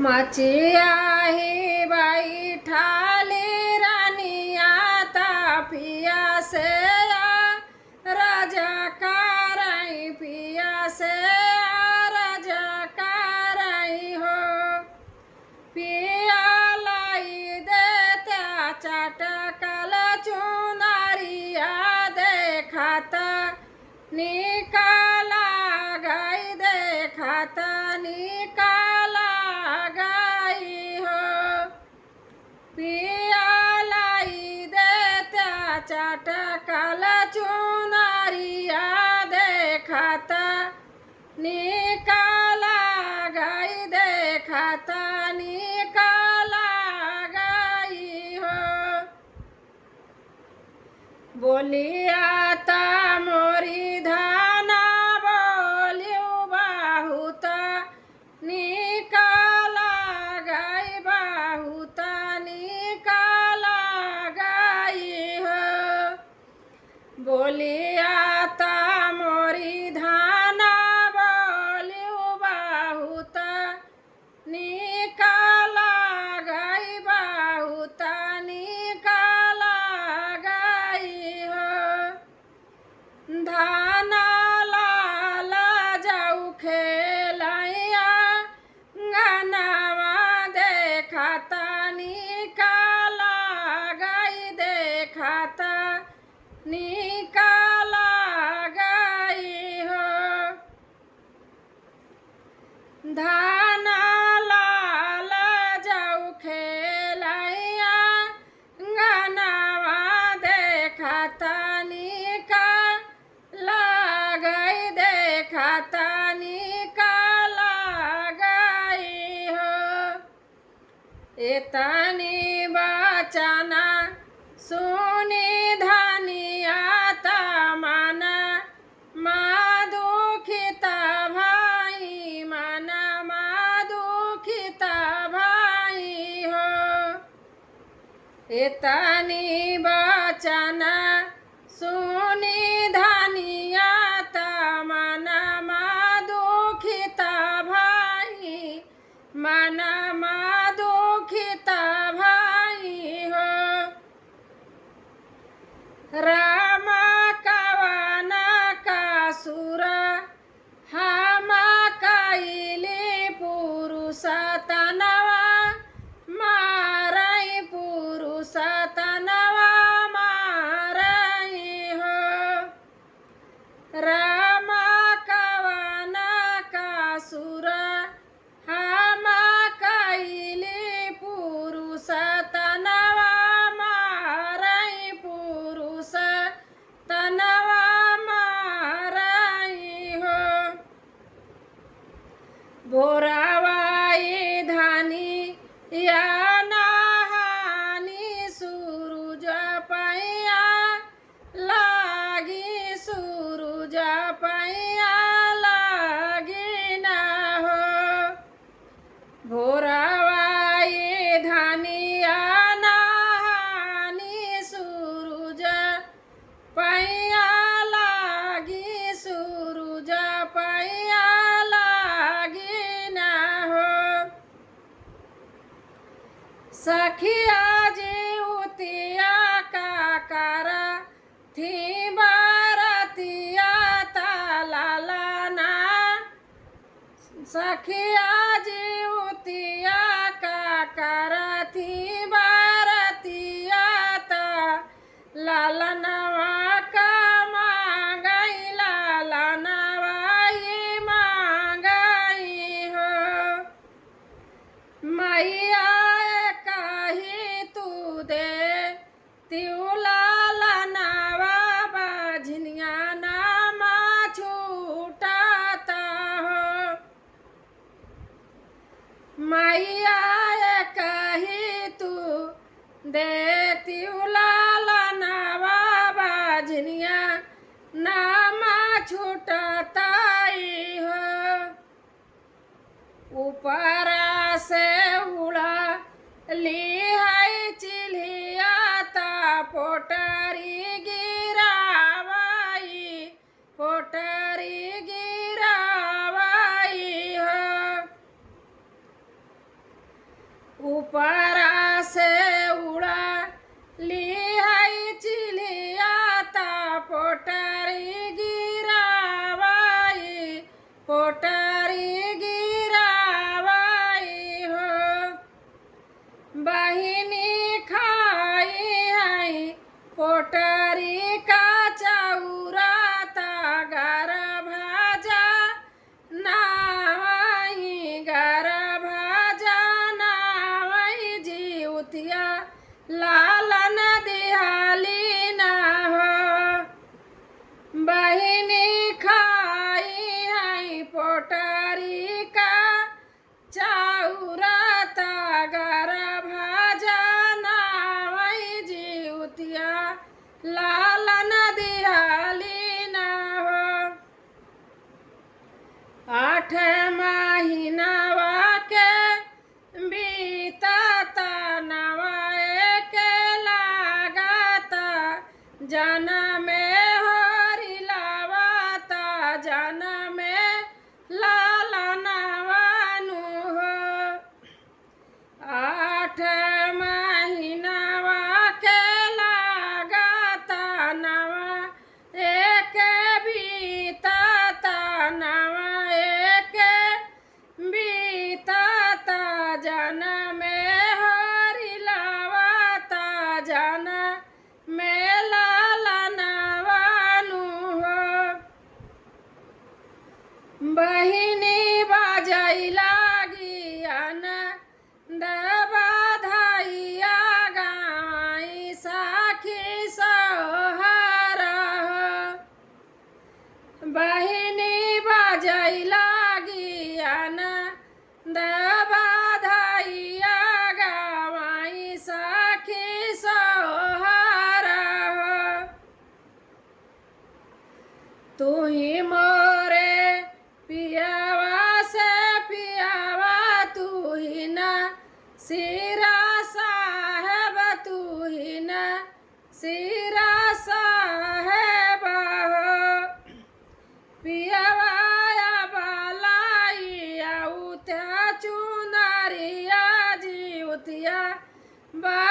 मचिया ही बाई ठाली रानिया तापिया से राजा कारई पिया से राजा कारई हो पिया लाई देत्या चटकल चुनारिया देखाता निकाला गई देखाता निकाला गई हो पिया लाई देत्या चटकल चुनारिया देखाता निकाला गई देखाता निकाला गई हो बोलिया ता मोरी धाना बोलियो बहुत निकाला गई बहुत निकाला गई हो बोलिया ता मोरी धाना बोलियो बहुत निकाला गई बहुत निकाला गई हो धाना लाला जाऊ खेलैया गनावा देखाता निकाला गई देखाता निकाला गई हो धाना लाला जाऊ खेलैया गनावा देखाता निकाला गई देखाता निकाला गई हो एतनी बचना सुनी धनिया तमन दुखित भाई मन दुखित भाई हो एतनी बचन सुनी धनिया तमन दुखित भाई मन दुखित भाई हो राम कवन कासुर हम कैली पुरुष तनवा मारई पुरुष तनवा मारई हो राम कवन कासुर हम कैली पुरुष तनवा मारई पुरुष तनवा मारई हो भोरावाई धानी या नहानी सूरज पैया लागी सूरज पैया लागी न हो भोरावाई धानी या नहानी सूरज पैया लागी सूरज पैया लागी न हो सखिया जी उतिया का कर थी बारतिया ताला ना सखिया जी उतिया का कर थी बारतिया लालनवा का मांगई लालनवा ही मांगई हो मैया कही तू दे त्यू लालनवा बाझनिया नामा छूटाता हो मैया कही तू देती लालनवा बाझनिया नामा छूटताई हो ऊपर से उड़ा ली है चिल्हिया ता पोटरी गिरावाई पोटरी गिरावाई हो ऊपरा से उड़ा लिहाई चिल्हिया ता पोटरी गिरावाई पोटरी गिरावाई हो बहिनी खाई आई पोटरी का चौरा ता घर भाजा नावाई घर भाजा नावाई जीवतिया लालन दिहाली ना हो बहिनी खाई आई पोटरी का चौरा ता घर भाजा नावाई जीवतिया लालन दिहाली ना हो 8 महीनावा के बीतता नवाए के लागता जन में हरि लावाता जन में लालनवानु हो 8 महीनावा के लागता नवा एक बीतता नवा एक बीतता जन में हरि लावाता जन में लालनवानु हो बहिनी बाजै लागी आनंद बधाइया गाई साखी सोहर हो बहिनी बाजै लागी आनंद बधाइया गाई साखी सोहर हो तू ही मोरे पियावा से पियावा तू ही न सिरा साहेब तू ही न सिरा साहेब हो पियावा बालाई आउत्या चुनरिया जीवतिया बा